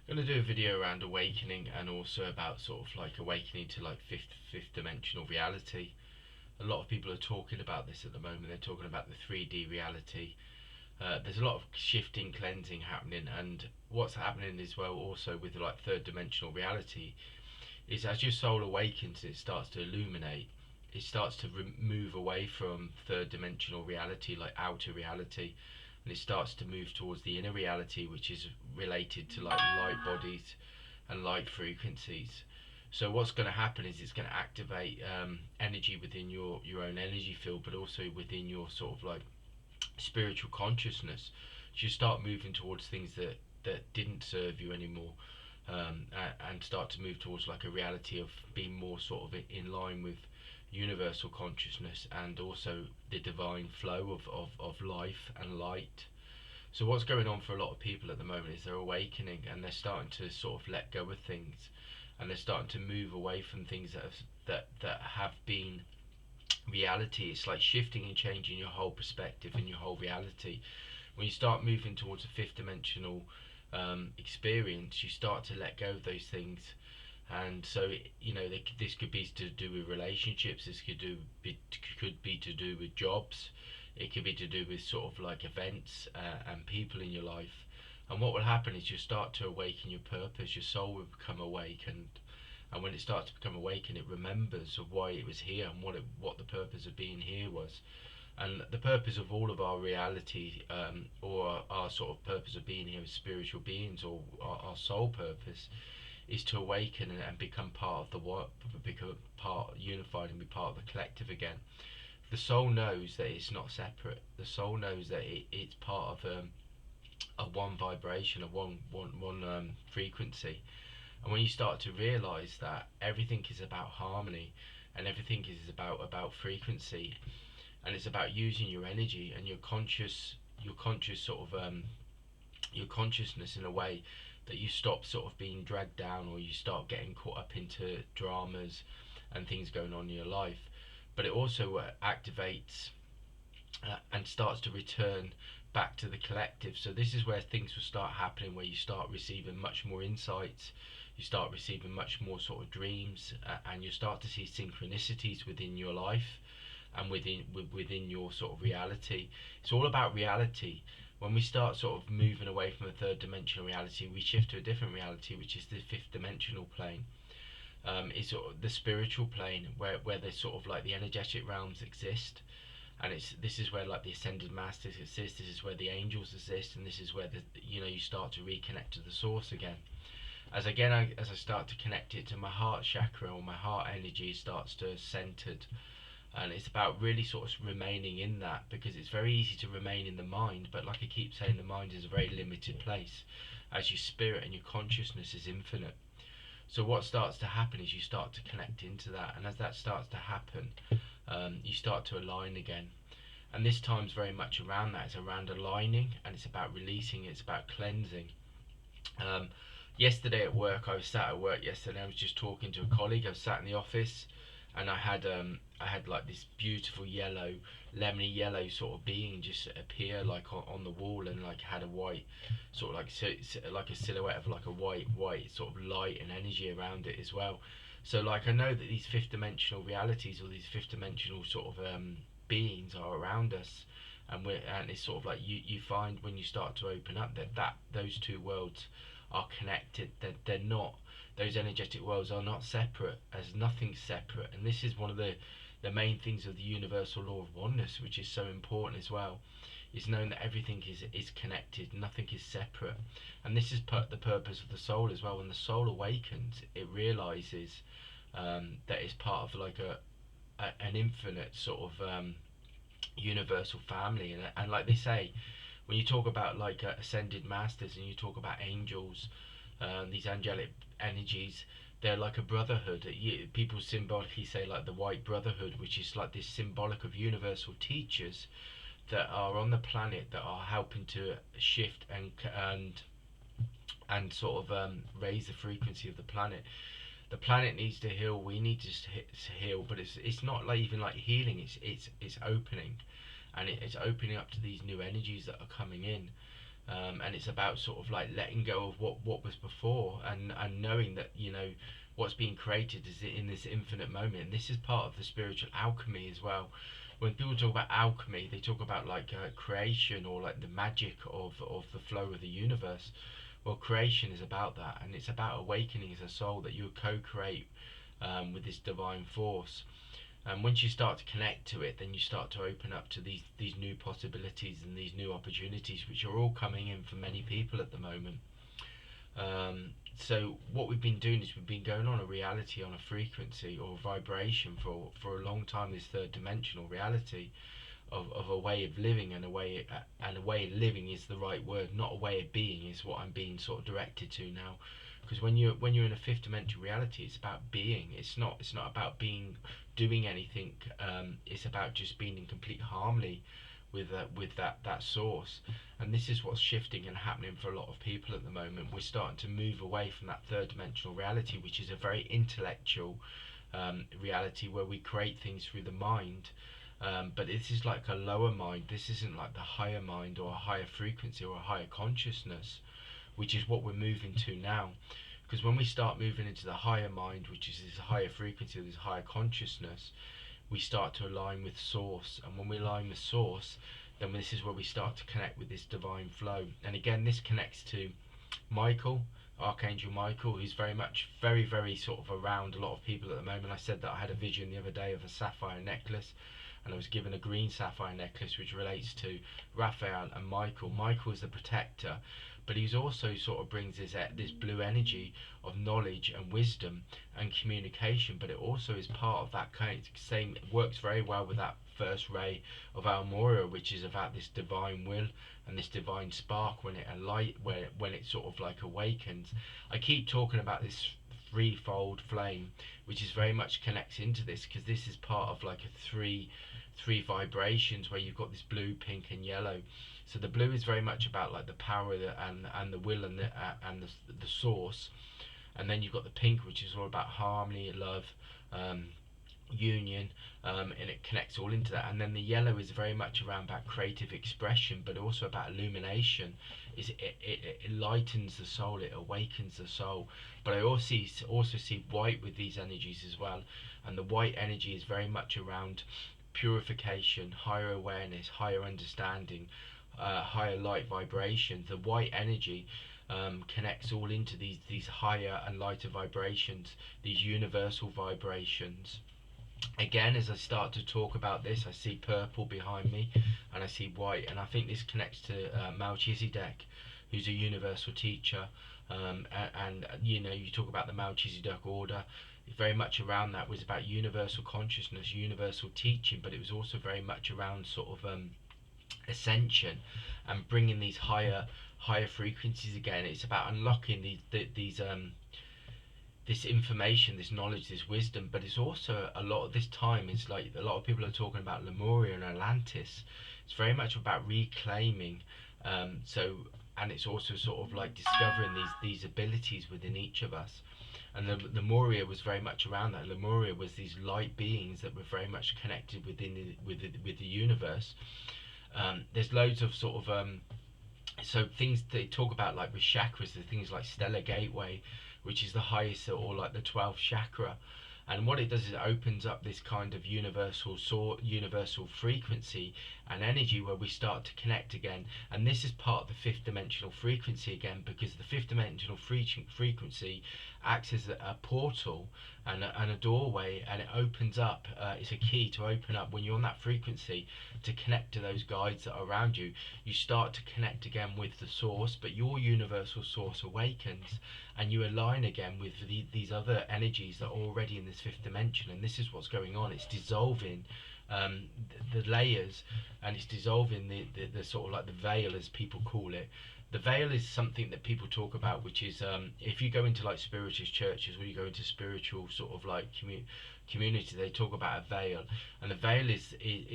I'm going to do a video around awakening and also about sort of like awakening to like fifth dimensional reality. A lot of people are talking about this at the moment. They're talking about the 3D reality. There's a lot of shifting, cleansing happening, and what's happening as well also with like third dimensional reality is as your soul awakens, it starts to illuminate. It starts to move away from third dimensional reality, like outer reality, and it starts to move towards the inner reality, which is related to like light bodies and light frequencies. So what's going to happen is it's going to activate energy within your own energy field, but also within your sort of like spiritual consciousness. So you start moving towards things that didn't serve you anymore, and start to move towards like a reality of being more sort of in line with universal consciousness and also the divine flow of life and light. So what's going on for a lot of people at the moment is they're awakening and they're starting to sort of let go of things, and they're starting to move away from things that have been reality. It's like shifting and changing your whole perspective and your whole reality. When you start moving towards a fifth dimensional experience, you start to let go of those things. And so, this could be to do with relationships. This could be to do with jobs. It could be to do with sort of like events and people in your life. And what will happen is you start to awaken your purpose. Your soul will become awakened, and when it starts to become awakened, it remembers of why it was here and what the purpose of being here was. And the purpose of all of our reality, or our sort of purpose of being here as spiritual beings, or our soul purpose, is to awaken and become part of the work, become part unified and be part of the collective again. The soul knows that it's not separate. The soul knows that it's part of one vibration, of one frequency. And when you start to realize that everything is about harmony, and everything is about frequency, and it's about using your energy and your conscious sort of your consciousness in a way that you stop sort of being dragged down, or you start getting caught up into dramas and things going on in your life. But it also activates and starts to return back to the collective. So this is where things will start happening, where you start receiving much more insights, you start receiving much more sort of dreams, and you start to see synchronicities within your life and within your sort of reality. It's all about reality. When we start sort of moving away from a third dimensional reality, we shift to a different reality, which is the fifth dimensional plane. It's sort of the spiritual plane, where there's sort of like the energetic realms exist, and this is where like the ascended masters exist. This is where the angels exist, and this is where you start to reconnect to the source again. As I start to connect it to my heart chakra, or my heart energy starts to centered. And it's about really sort of remaining in that, because it's very easy to remain in the mind, but like I keep saying, the mind is a very limited place, as your spirit and your consciousness is infinite. So what starts to happen is you start to connect into that, and as that starts to happen, you start to align again. And this time's very much around that. It's around aligning, and it's about releasing. It's about cleansing. Um, Yesterday at work, I was sat at work yesterday. I was just talking to a colleague. I was sat in the office, and I had like this beautiful yellow, lemony yellow sort of being just appear like on the wall, and like had a white sort of like a silhouette of like a white sort of light and energy around it as well. So like I know that these fifth dimensional realities, or these fifth dimensional sort of beings are around us, and it's sort of like you find when you start to open up that those two worlds are connected. They're not, those energetic worlds are not separate, as nothing's separate. And this is one of the main things of the universal law of oneness, which is so important as well, is knowing that everything is connected, nothing is separate. And this is the purpose of the soul as well. When the soul awakens, it realizes that it's part of like an infinite sort of universal family. And like they say, when you talk about like ascended masters, and you talk about angels, these angelic energies, they're like a brotherhood. People symbolically say like the white brotherhood, which is like this symbolic of universal teachers that are on the planet, that are helping to shift and sort of raise the frequency of the planet. The planet needs to heal. We need to heal, but it's not like even like healing. It's opening, and it's opening up to these new energies that are coming in. And it's about sort of like letting go of what was before, and knowing that, you know, what's being created is in this infinite moment. And this is part of the spiritual alchemy as well. When people talk about alchemy, they talk about like creation, or like the magic of the flow of the universe. Well, creation is about that, and it's about awakening as a soul, that you co-create with this divine force. And once you start to connect to it, then you start to open up to these new possibilities and these new opportunities, which are all coming in for many people at the moment. So what we've been doing is we've been going on a reality, on a frequency or vibration for a long time. This third dimensional reality of a way of living, and a way of living is the right word, not a way of being, is what I'm being sort of directed to now. Because when you're in a fifth dimensional reality, it's about being. It's not about being, doing anything. It's about just being in complete harmony with that source. And this is what's shifting and happening for a lot of people at the moment. We're starting to move away from that third dimensional reality, which is a very intellectual reality where we create things through the mind. But this is like a lower mind. This isn't like the higher mind, or a higher frequency, or a higher consciousness, which is what we're moving to now. Because when we start moving into the higher mind, which is this higher frequency, this higher consciousness, we start to align with source. And when we align with source, then this is where we start to connect with this divine flow. And again, this connects to Michael, Archangel Michael, who's very, very sort of around a lot of people at the moment. I said that I had a vision the other day of a sapphire necklace, and I was given a green sapphire necklace, which relates to Raphael and Michael. Michael is the protector, but he's also sort of brings this blue energy of knowledge and wisdom and communication. But it also is part of that kind of same, it works very well with that first ray of Almoria, which is about this divine will and this divine spark when it sort of like awakens. I keep talking about this threefold flame, which is very much connects into this, because this is part of like a three vibrations, where you've got this blue, pink and yellow. So the blue is very much about like the power and the will and the source. And then you've got the pink, which is all about harmony, love, union, and it connects all into that. And then the yellow is very much around about creative expression, but also about illumination. It enlightens the soul, it awakens the soul. But I also see white with these energies as well. And the white energy is very much around purification, higher awareness, higher understanding, higher light vibrations. The white energy connects all into these higher and lighter vibrations, these universal vibrations. Again, as I start to talk about this, I see purple behind me, and I see white, and I think this connects to Melchizedek, who's a universal teacher. And you know, you talk about the Melchizedek order. Very much around that was about universal consciousness, universal teaching, but it was also very much around sort of ascension and bringing these higher frequencies again. It's about unlocking these this information, this knowledge, this wisdom. But it's also, a lot of this time is like, a lot of people are talking about Lemuria and Atlantis. It's very much about reclaiming. And it's also sort of like discovering these abilities within each of us. And the Lemuria was very much around that. Lemuria was these light beings that were very much connected with the universe. There's loads of sort of so things they talk about, like with chakras, the things like stellar gateway, which is the highest, or like the 12th chakra. And what it does is it opens up this kind of universal frequency and energy, where we start to connect again. And this is part of the fifth dimensional frequency again, because the fifth dimensional frequency acts as a portal and a doorway, and it opens up. It's a key to open up. When you're on that frequency, to connect to those guides that are around you, you start to connect again with the source, but your universal source awakens, and you align again with these other energies that are already in this fifth dimension. And this is what's going on. It's dissolving the layers, and it's dissolving the sort of like the veil, as people call it. The veil is something that people talk about, which is if you go into like spiritualist churches, or you go into spiritual sort of like community, they talk about a veil. And the veil is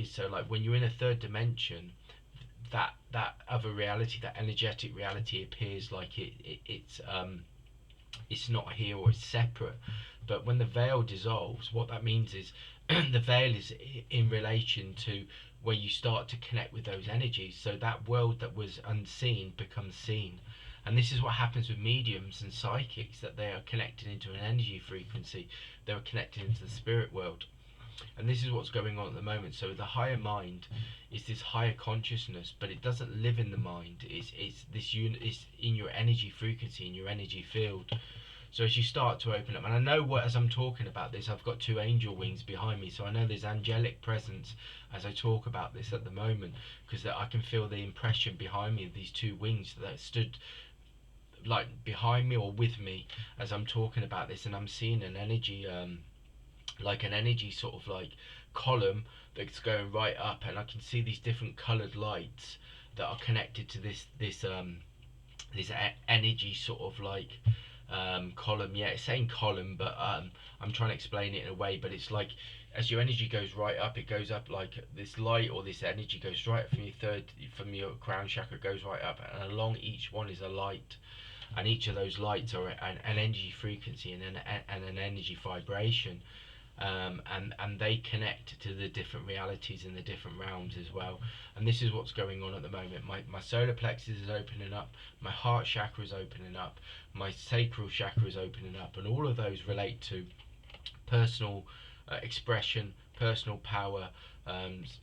so like when you're in a third dimension, that other reality, that energetic reality, appears like it's not here or it's separate. But when the veil dissolves, what that means is the veil is in relation to where you start to connect with those energies. So that world that was unseen becomes seen. And this is what happens with mediums and psychics, that they are connected into an energy frequency. They are connected into the spirit world. And this is what's going on at the moment. So the higher mind is this higher consciousness, but it doesn't live in the mind. It's in your energy frequency, in your energy field. So as you start to open up, and I know what, as I'm talking about this, I've got two angel wings behind me, so I know there's angelic presence as I talk about this at the moment, because I can feel the impression behind me of these two wings that stood like behind me or with me as I'm talking about this, and I'm seeing an energy, like an energy sort of like column that's going right up, and I can see these different coloured lights that are connected to this energy sort of like column. Yeah, it's saying column, but I'm trying to explain it in a way, but it's like as your energy goes right up, it goes up like this light or this energy goes right up from your crown chakra, goes right up, and along each one is a light, and each of those lights are an energy frequency and an energy vibration. And they connect to the different realities in the different realms as well. And this is what's going on at the moment. My solar plexus is opening up, my heart chakra is opening up, my sacral chakra is opening up, and all of those relate to personal expression, personal power,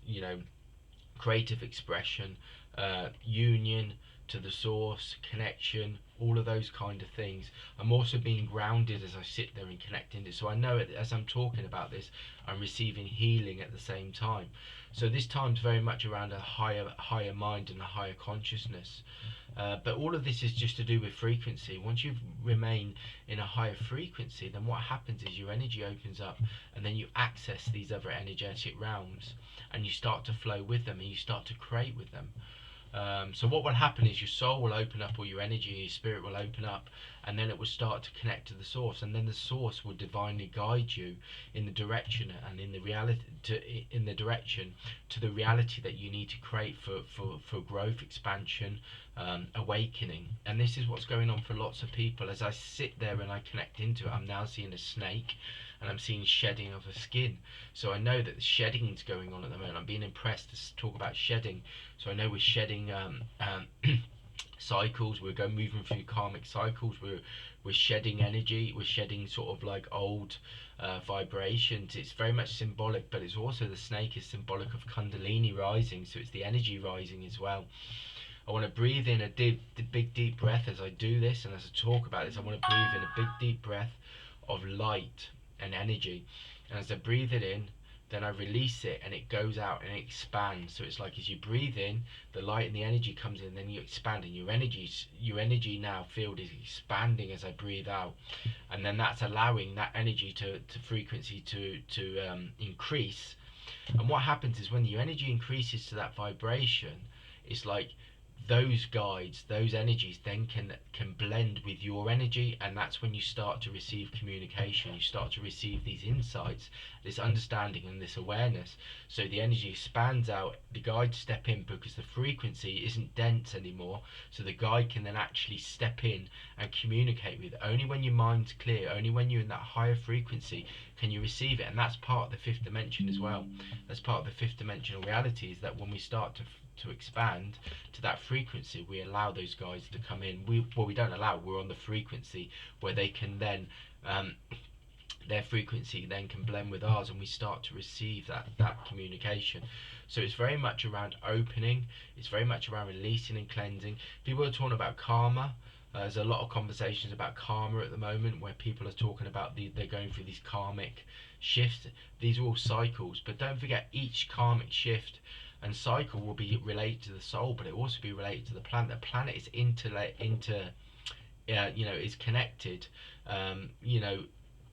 you know, creative expression, union to the source, connection, all of those kind of things. I'm also being grounded as I sit there and connecting it. So I know as I'm talking about this, I'm receiving healing at the same time. So this time's very much around a higher mind and a higher consciousness. But all of this is just to do with frequency. Once you remain in a higher frequency, then what happens is your energy opens up, and then you access these other energetic realms, and you start to flow with them, and you start to create with them. So what will happen is your soul will open up, or your energy, your spirit will open up, and then it will start to connect to the source, and then the source will divinely guide you in the direction and in the reality in the direction to the reality that you need to create for growth, expansion, awakening. And this is what's going on for lots of people. As I sit there and I connect into it, I'm now seeing a snake, and I'm seeing shedding of a skin. So I know that the shedding is going on at the moment. I'm being impressed to talk about shedding. So I know we're shedding cycles. We're moving through karmic cycles. We're shedding energy. We're shedding sort of like old vibrations. It's very much symbolic, but it's also, the snake is symbolic of Kundalini rising. So it's the energy rising as well. I want to breathe in a big deep breath as I do this, and as I talk about this, I want to breathe in a big deep breath of light and energy. And as I breathe it in, then I release it, and it goes out and it expands. So it's like as you breathe in, the light and the energy comes in, then you expand, and your energy now field is expanding as I breathe out, and then that's allowing that energy to frequency to increase. And what happens is when your energy increases to that vibration, it's like those guides, those energies then can blend with your energy, and that's when you start to receive communication. You start to receive these insights, this understanding and this awareness. So the energy expands out, the guides step in because the frequency isn't dense anymore, so the guide can then actually step in and communicate with. Only when your mind's clear, only when you're in that higher frequency can you receive it. And that's part of the fifth dimension as well. That's part of the fifth dimensional reality, is that when we start to expand to that frequency, we allow those guys to come in. We don't allow, we're on the frequency where they can then their frequency then can blend with ours, and we start to receive that communication. So it's very much around opening, it's very much around releasing and cleansing. People are talking about karma. There's a lot of conversations about karma at the moment, where people are talking about they're going through these karmic shifts. These are all cycles, but don't forget, each karmic shift and cycle will be related to the soul, but it will also be related to the planet. The planet is is connected,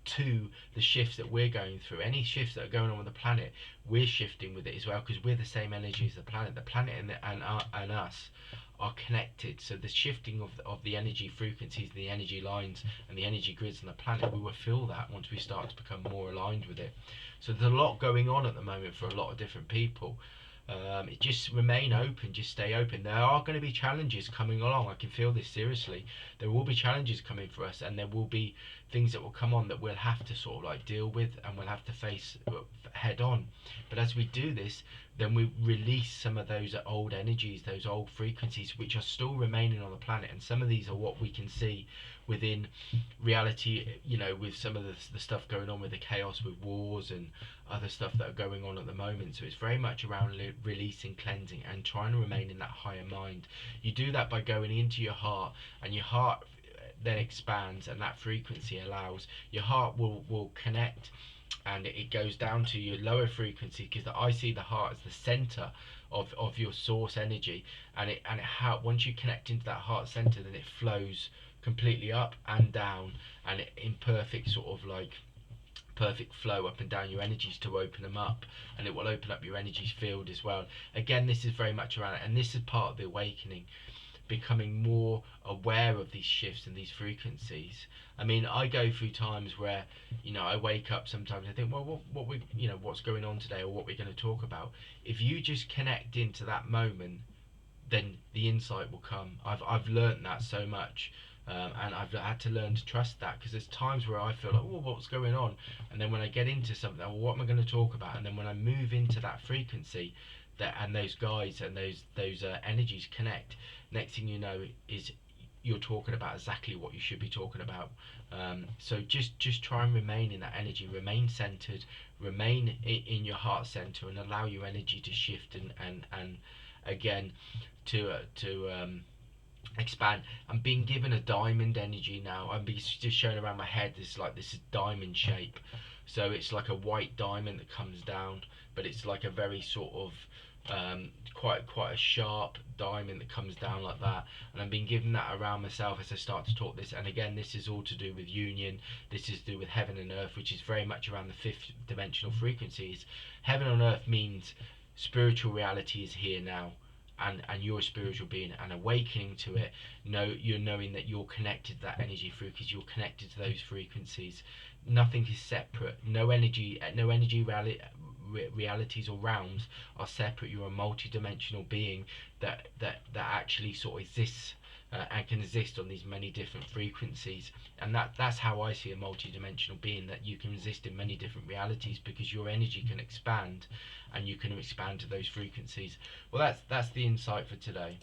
to the shifts that we're going through. Any shifts that are going on with the planet, we're shifting with it as well, because we're the same energy as the planet. The planet and us are connected. So the shifting of the energy frequencies, the energy lines and the energy grids on the planet, we will feel that once we start to become more aligned with it. So there's a lot going on at the moment for a lot of different people. Just remain open, just stay open. There are going to be challenges coming along. I can feel this seriously. There will be challenges coming for us, and there will be things that will come on that we'll have to sort of like deal with, and we'll have to face head on. But as we do this, then we release some of those old energies, those old frequencies, which are still remaining on the planet. And some of these are what we can see within reality, with some of the stuff going on with the chaos, with wars and other stuff that are going on at the moment. So it's very much around releasing, cleansing, and trying to remain in that higher mind. You do that by going into your heart, and your heart then expands, and that frequency allows your heart will connect, and it goes down to your lower frequency, because I see the heart as the center of your source energy, and how once you connect into that heart center, then it flows completely up and down, and in perfect sort of like perfect flow up and down your energies to open them up, and it will open up your energies field as well. Again, this is very much around it, and this is part of the awakening, becoming more aware of these shifts and these frequencies. I mean, I go through times where, I wake up sometimes, I think, well, what's going on today, or what we're going to talk about. If you just connect into that moment, then the insight will come. I've learnt that so much. And I've had to learn to trust that, because there's times where I feel like, oh, what's going on? And then when I get into something, well, what am I going to talk about? And then when I move into that frequency, and those guides and those energies connect, next thing you know is you're talking about exactly what you should be talking about. So just try and remain in that energy, remain centered, remain in your heart center, and allow your energy to shift and again to expand. I'm being given a diamond energy now. I'm being just shown around my head this diamond shape. So it's like a white diamond that comes down, but it's like a very sort of quite a sharp diamond that comes down like that. And I'm being given that around myself as I start to talk this. And again, this is all to do with union. This is to do with heaven and earth, which is very much around the fifth dimensional frequencies. Heaven on earth means spiritual reality is here now, and you're a spiritual being, and awakening to it. You're knowing that you're connected to that energy through, because you're connected to those frequencies. Nothing is separate. No energy realities or realms are separate. You're a multi-dimensional being that actually sort of exists, and can exist on these many different frequencies. And that's how I see a multi-dimensional being, that you can exist in many different realities, because your energy can expand, and you can expand to those frequencies. Well, that's the insight for today.